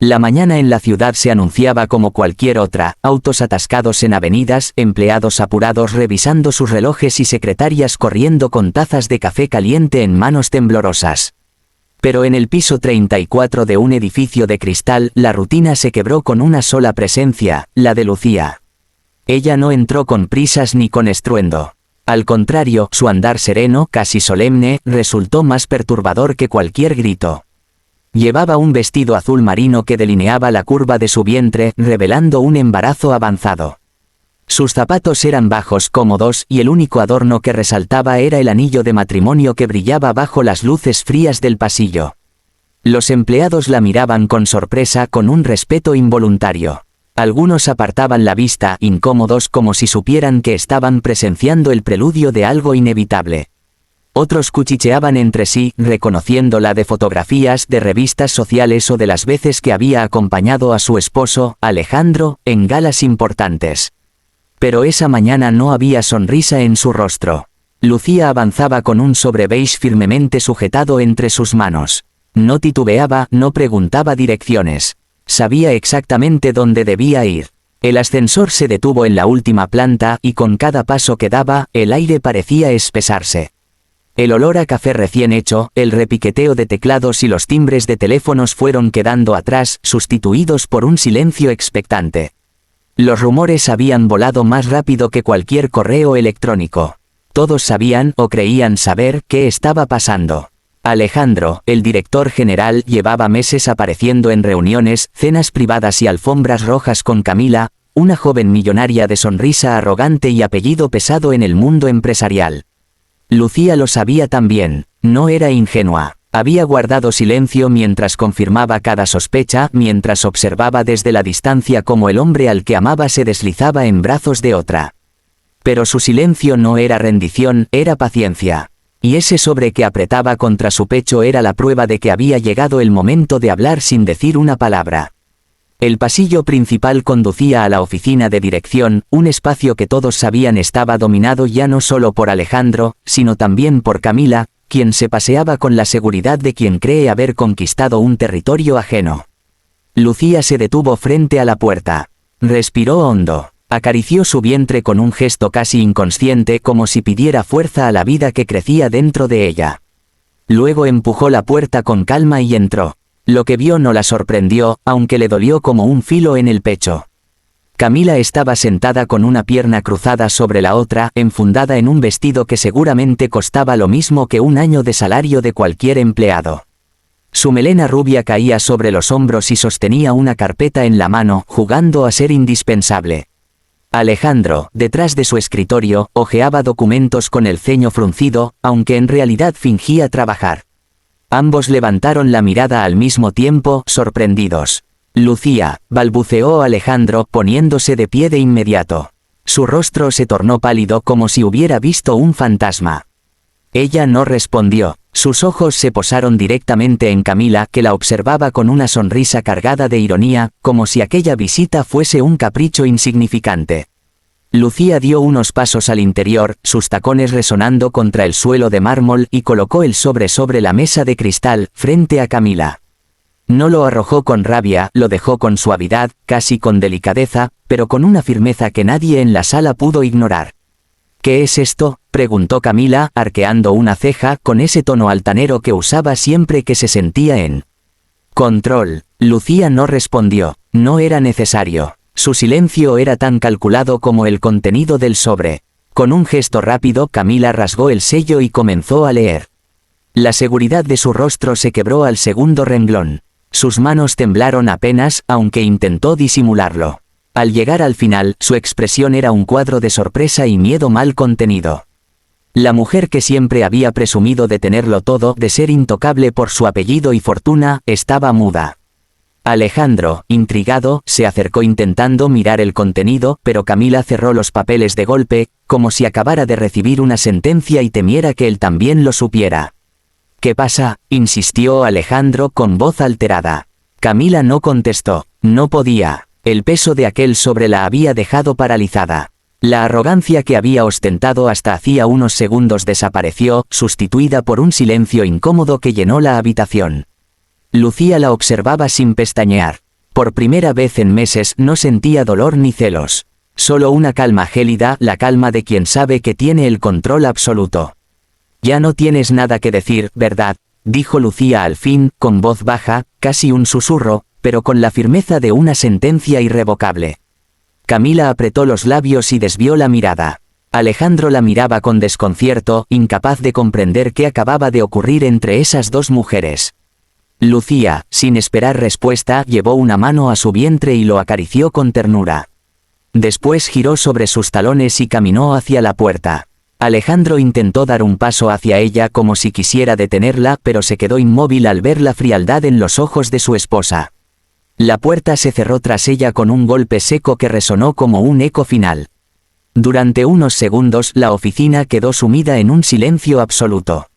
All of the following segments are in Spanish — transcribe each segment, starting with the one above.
La mañana en la ciudad se anunciaba como cualquier otra, autos atascados en avenidas, empleados apurados revisando sus relojes y secretarias corriendo con tazas de café caliente en manos temblorosas. Pero en el piso 34 de un edificio de cristal, la rutina se quebró con una sola presencia, la de Lucía. Ella no entró con prisas ni con estruendo. Al contrario, su andar sereno, casi solemne, resultó más perturbador que cualquier grito. Llevaba un vestido azul marino que delineaba la curva de su vientre, revelando un embarazo avanzado. Sus zapatos eran bajos, cómodos, y el único adorno que resaltaba era el anillo de matrimonio que brillaba bajo las luces frías del pasillo. Los empleados la miraban con sorpresa, con un respeto involuntario. Algunos apartaban la vista, incómodos, como si supieran que estaban presenciando el preludio de algo inevitable. Otros cuchicheaban entre sí, reconociéndola de fotografías, de revistas sociales o de las veces que había acompañado a su esposo, Alejandro, en galas importantes. Pero esa mañana no había sonrisa en su rostro. Lucía avanzaba con un sobre beige firmemente sujetado entre sus manos. No titubeaba, no preguntaba direcciones. Sabía exactamente dónde debía ir. El ascensor se detuvo en la última planta y con cada paso que daba, el aire parecía espesarse. El olor a café recién hecho, el repiqueteo de teclados y los timbres de teléfonos fueron quedando atrás, sustituidos por un silencio expectante. Los rumores habían volado más rápido que cualquier correo electrónico. Todos sabían, o creían saber, qué estaba pasando. Alejandro, el director general, llevaba meses apareciendo en reuniones, cenas privadas y alfombras rojas con Camila, una joven millonaria de sonrisa arrogante y apellido pesado en el mundo empresarial. Lucía lo sabía también, no era ingenua. Había guardado silencio mientras confirmaba cada sospecha, mientras observaba desde la distancia cómo el hombre al que amaba se deslizaba en brazos de otra. Pero su silencio no era rendición, era paciencia. Y ese sobre que apretaba contra su pecho era la prueba de que había llegado el momento de hablar sin decir una palabra. El pasillo principal conducía a la oficina de dirección, un espacio que todos sabían estaba dominado ya no solo por Alejandro, sino también por Camila, quien se paseaba con la seguridad de quien cree haber conquistado un territorio ajeno. Lucía se detuvo frente a la puerta. Respiró hondo. Acarició su vientre con un gesto casi inconsciente, como si pidiera fuerza a la vida que crecía dentro de ella. Luego empujó la puerta con calma y entró. Lo que vio no la sorprendió, aunque le dolió como un filo en el pecho. Camila estaba sentada con una pierna cruzada sobre la otra, enfundada en un vestido que seguramente costaba lo mismo que un año de salario de cualquier empleado. Su melena rubia caía sobre los hombros y sostenía una carpeta en la mano, jugando a ser indispensable. Alejandro, detrás de su escritorio, hojeaba documentos con el ceño fruncido, aunque en realidad fingía trabajar. Ambos levantaron la mirada al mismo tiempo, sorprendidos. Lucía, balbuceó Alejandro, poniéndose de pie de inmediato. Su rostro se tornó pálido como si hubiera visto un fantasma. Ella no respondió. Sus ojos se posaron directamente en Camila, que la observaba con una sonrisa cargada de ironía, como si aquella visita fuese un capricho insignificante. Lucía dio unos pasos al interior, sus tacones resonando contra el suelo de mármol, y colocó el sobre la mesa de cristal, frente a Camila. No lo arrojó con rabia, lo dejó con suavidad, casi con delicadeza, pero con una firmeza que nadie en la sala pudo ignorar. «¿Qué es esto?», preguntó Camila, arqueando una ceja, con ese tono altanero que usaba siempre que se sentía en control. Lucía no respondió. No era necesario. Su silencio era tan calculado como el contenido del sobre. Con un gesto rápido, Camila rasgó el sello y comenzó a leer. La seguridad de su rostro se quebró al segundo renglón. Sus manos temblaron apenas, aunque intentó disimularlo. Al llegar al final, su expresión era un cuadro de sorpresa y miedo mal contenido. La mujer que siempre había presumido de tenerlo todo, de ser intocable por su apellido y fortuna, estaba muda. Alejandro, intrigado, se acercó intentando mirar el contenido, pero Camila cerró los papeles de golpe, como si acabara de recibir una sentencia y temiera que él también lo supiera. «¿Qué pasa?», insistió Alejandro con voz alterada. Camila no contestó. No podía. El peso de aquel sobre la había dejado paralizada. La arrogancia que había ostentado hasta hacía unos segundos desapareció, sustituida por un silencio incómodo que llenó la habitación. Lucía la observaba sin pestañear. Por primera vez en meses no sentía dolor ni celos. Solo una calma gélida, la calma de quien sabe que tiene el control absoluto. «Ya no tienes nada que decir, ¿verdad?», dijo Lucía al fin, con voz baja, casi un susurro, pero con la firmeza de una sentencia irrevocable. Camila apretó los labios y desvió la mirada. Alejandro la miraba con desconcierto, incapaz de comprender qué acababa de ocurrir entre esas dos mujeres. Lucía, sin esperar respuesta, llevó una mano a su vientre y lo acarició con ternura. Después giró sobre sus talones y caminó hacia la puerta. Alejandro intentó dar un paso hacia ella como si quisiera detenerla, pero se quedó inmóvil al ver la frialdad en los ojos de su esposa. La puerta se cerró tras ella con un golpe seco que resonó como un eco final. Durante unos segundos la oficina quedó sumida en un silencio absoluto.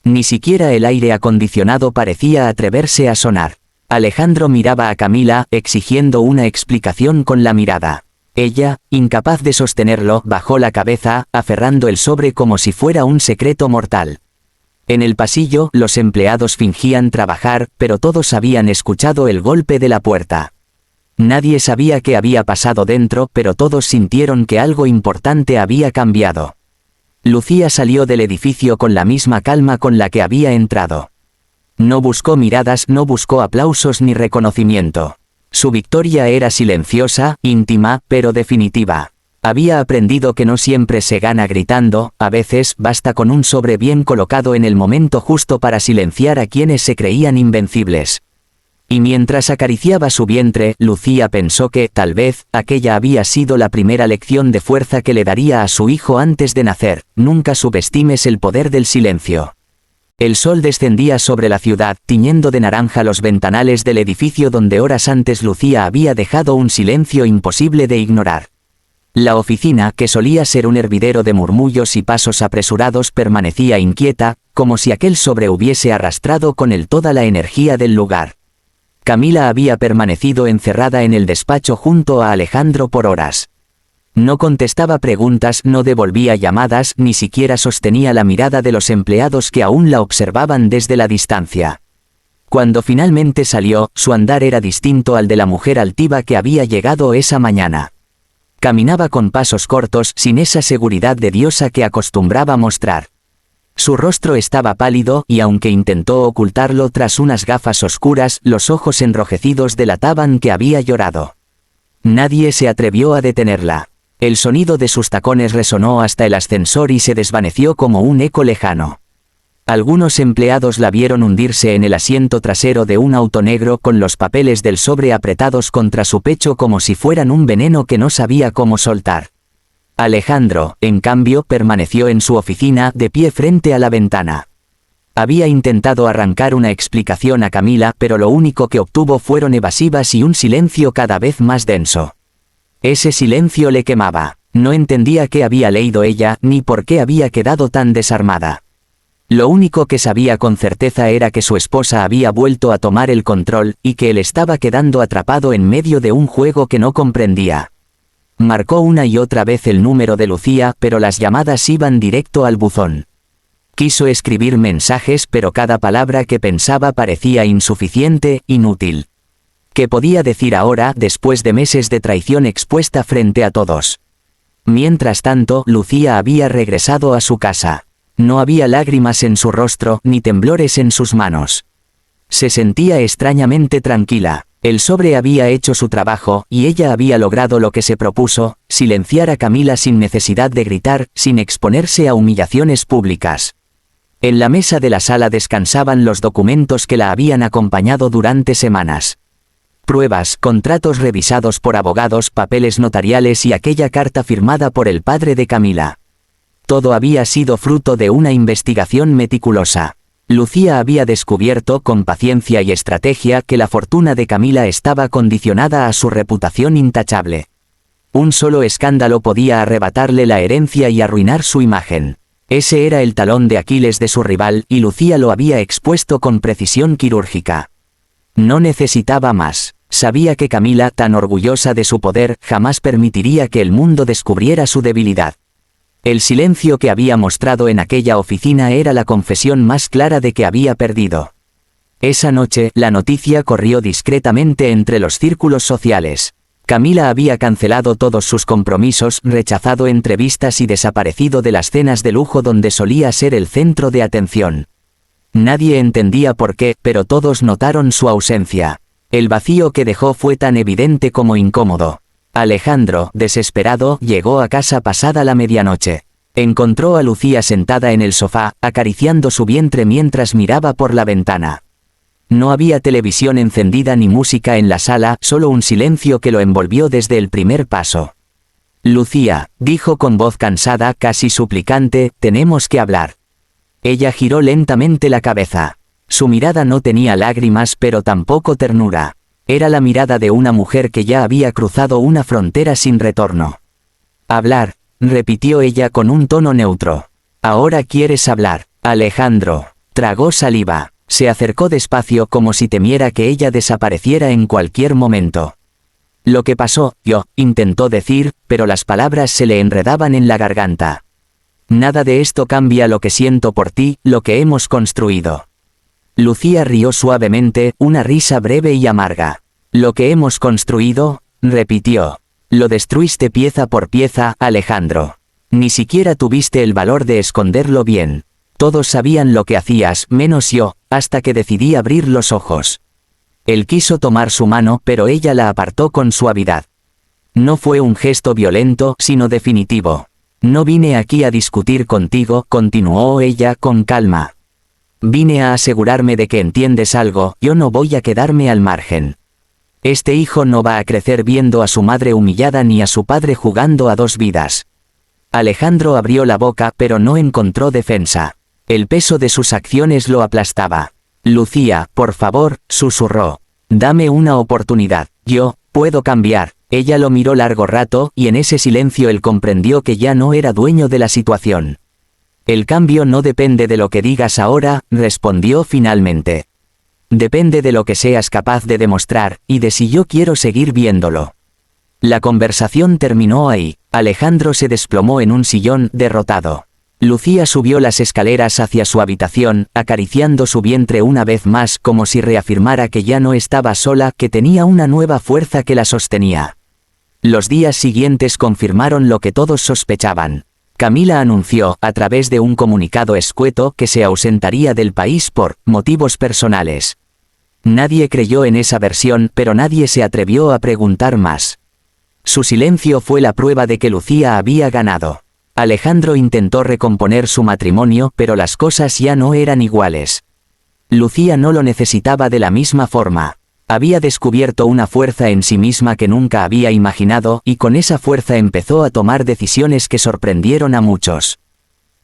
Ni siquiera el aire acondicionado parecía atreverse a sonar. Alejandro miraba a Camila, exigiendo una explicación con la mirada. Ella, incapaz de sostenerlo, bajó la cabeza, aferrando el sobre como si fuera un secreto mortal. En el pasillo, los empleados fingían trabajar, pero todos habían escuchado el golpe de la puerta. Nadie sabía qué había pasado dentro, pero todos sintieron que algo importante había cambiado. Lucía salió del edificio con la misma calma con la que había entrado. No buscó miradas, no buscó aplausos ni reconocimiento. Su victoria era silenciosa, íntima, pero definitiva. Había aprendido que no siempre se gana gritando, a veces basta con un sobre bien colocado en el momento justo para silenciar a quienes se creían invencibles. Y mientras acariciaba su vientre, Lucía pensó que, tal vez, aquella había sido la primera lección de fuerza que le daría a su hijo antes de nacer: nunca subestimes el poder del silencio. El sol descendía sobre la ciudad, tiñendo de naranja los ventanales del edificio donde horas antes Lucía había dejado un silencio imposible de ignorar. La oficina, que solía ser un hervidero de murmullos y pasos apresurados, permanecía inquieta, como si aquel sobre hubiese arrastrado con él toda la energía del lugar. Camila había permanecido encerrada en el despacho junto a Alejandro por horas. No contestaba preguntas, no devolvía llamadas, ni siquiera sostenía la mirada de los empleados que aún la observaban desde la distancia. Cuando finalmente salió, su andar era distinto al de la mujer altiva que había llegado esa mañana. Caminaba con pasos cortos, sin esa seguridad de diosa que acostumbraba mostrar. Su rostro estaba pálido, y aunque intentó ocultarlo tras unas gafas oscuras, los ojos enrojecidos delataban que había llorado. Nadie se atrevió a detenerla. El sonido de sus tacones resonó hasta el ascensor y se desvaneció como un eco lejano. Algunos empleados la vieron hundirse en el asiento trasero de un auto negro con los papeles del sobre apretados contra su pecho como si fueran un veneno que no sabía cómo soltar. Alejandro, en cambio, permaneció en su oficina, de pie frente a la ventana. Había intentado arrancar una explicación a Camila, pero lo único que obtuvo fueron evasivas y un silencio cada vez más denso. Ese silencio le quemaba. No entendía qué había leído ella, ni por qué había quedado tan desarmada. Lo único que sabía con certeza era que su esposa había vuelto a tomar el control, y que él estaba quedando atrapado en medio de un juego que no comprendía. Marcó una y otra vez el número de Lucía, pero las llamadas iban directo al buzón. Quiso escribir mensajes, pero cada palabra que pensaba parecía insuficiente, inútil. ¿Qué podía decir ahora, después de meses de traición expuesta frente a todos? Mientras tanto, Lucía había regresado a su casa. No había lágrimas en su rostro, ni temblores en sus manos. Se sentía extrañamente tranquila. El sobre había hecho su trabajo, y ella había logrado lo que se propuso: silenciar a Camila sin necesidad de gritar, sin exponerse a humillaciones públicas. En la mesa de la sala descansaban los documentos que la habían acompañado durante semanas. Pruebas, contratos revisados por abogados, papeles notariales y aquella carta firmada por el padre de Camila. Todo había sido fruto de una investigación meticulosa. Lucía había descubierto, con paciencia y estrategia, que la fortuna de Camila estaba condicionada a su reputación intachable. Un solo escándalo podía arrebatarle la herencia y arruinar su imagen. Ese era el talón de Aquiles de su rival, y Lucía lo había expuesto con precisión quirúrgica. No necesitaba más. Sabía que Camila, tan orgullosa de su poder, jamás permitiría que el mundo descubriera su debilidad. El silencio que había mostrado en aquella oficina era la confesión más clara de que había perdido. Esa noche, la noticia corrió discretamente entre los círculos sociales. Camila había cancelado todos sus compromisos, rechazado entrevistas y desaparecido de las cenas de lujo donde solía ser el centro de atención. Nadie entendía por qué, pero todos notaron su ausencia. El vacío que dejó fue tan evidente como incómodo. Alejandro, desesperado, llegó a casa pasada la medianoche. Encontró a Lucía sentada en el sofá, acariciando su vientre mientras miraba por la ventana. No había televisión encendida ni música en la sala, solo un silencio que lo envolvió desde el primer paso. Lucía, dijo con voz cansada, casi suplicante, tenemos que hablar. Ella giró lentamente la cabeza. Su mirada no tenía lágrimas pero tampoco ternura. Era la mirada de una mujer que ya había cruzado una frontera sin retorno. Hablar, repitió ella con un tono neutro. Ahora quieres hablar. Alejandro tragó saliva. Se acercó despacio como si temiera que ella desapareciera en cualquier momento. Lo que pasó, intentó decir, pero las palabras se le enredaban en la garganta. Nada de esto cambia lo que siento por ti, lo que hemos construido. Lucía rió suavemente, una risa breve y amarga. Lo que hemos construido, repitió. Lo destruiste pieza por pieza, Alejandro. Ni siquiera tuviste el valor de esconderlo bien. Todos sabían lo que hacías, menos yo, hasta que decidí abrir los ojos. Él quiso tomar su mano, pero ella la apartó con suavidad. No fue un gesto violento, sino definitivo. No vine aquí a discutir contigo, continuó ella con calma. Vine a asegurarme de que entiendes algo, yo no voy a quedarme al margen. Este hijo no va a crecer viendo a su madre humillada ni a su padre jugando a dos vidas. Alejandro abrió la boca, pero no encontró defensa. El peso de sus acciones lo aplastaba. Lucía, por favor, susurró. Dame una oportunidad. Yo puedo cambiar. Ella lo miró largo rato, y en ese silencio él comprendió que ya no era dueño de la situación. El cambio no depende de lo que digas ahora, respondió finalmente. Depende de lo que seas capaz de demostrar, y de si yo quiero seguir viéndolo. La conversación terminó ahí. Alejandro se desplomó en un sillón, derrotado. Lucía subió las escaleras hacia su habitación, acariciando su vientre una vez más como si reafirmara que ya no estaba sola, que tenía una nueva fuerza que la sostenía. Los días siguientes confirmaron lo que todos sospechaban. Camila anunció, a través de un comunicado escueto, que se ausentaría del país por motivos personales. Nadie creyó en esa versión, pero nadie se atrevió a preguntar más. Su silencio fue la prueba de que Lucía había ganado. Alejandro intentó recomponer su matrimonio, pero las cosas ya no eran iguales. Lucía no lo necesitaba de la misma forma. Había descubierto una fuerza en sí misma que nunca había imaginado, y con esa fuerza empezó a tomar decisiones que sorprendieron a muchos.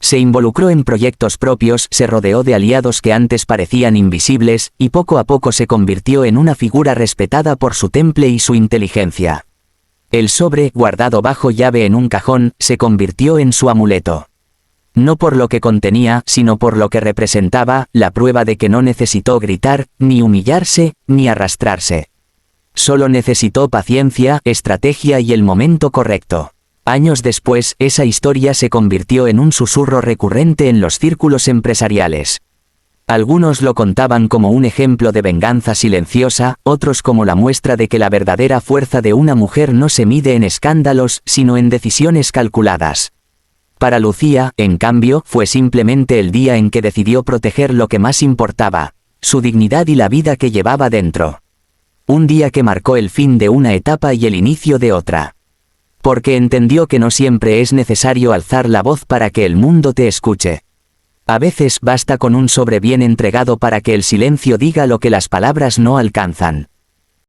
Se involucró en proyectos propios, se rodeó de aliados que antes parecían invisibles, y poco a poco se convirtió en una figura respetada por su temple y su inteligencia. El sobre, guardado bajo llave en un cajón, se convirtió en su amuleto. No por lo que contenía, sino por lo que representaba, la prueba de que no necesitó gritar, ni humillarse, ni arrastrarse. Solo necesitó paciencia, estrategia y el momento correcto. Años después, esa historia se convirtió en un susurro recurrente en los círculos empresariales. Algunos lo contaban como un ejemplo de venganza silenciosa, otros como la muestra de que la verdadera fuerza de una mujer no se mide en escándalos, sino en decisiones calculadas. Para Lucía, en cambio, fue simplemente el día en que decidió proteger lo que más importaba, su dignidad y la vida que llevaba dentro. Un día que marcó el fin de una etapa y el inicio de otra. Porque entendió que no siempre es necesario alzar la voz para que el mundo te escuche. A veces basta con un sobre bien entregado para que el silencio diga lo que las palabras no alcanzan.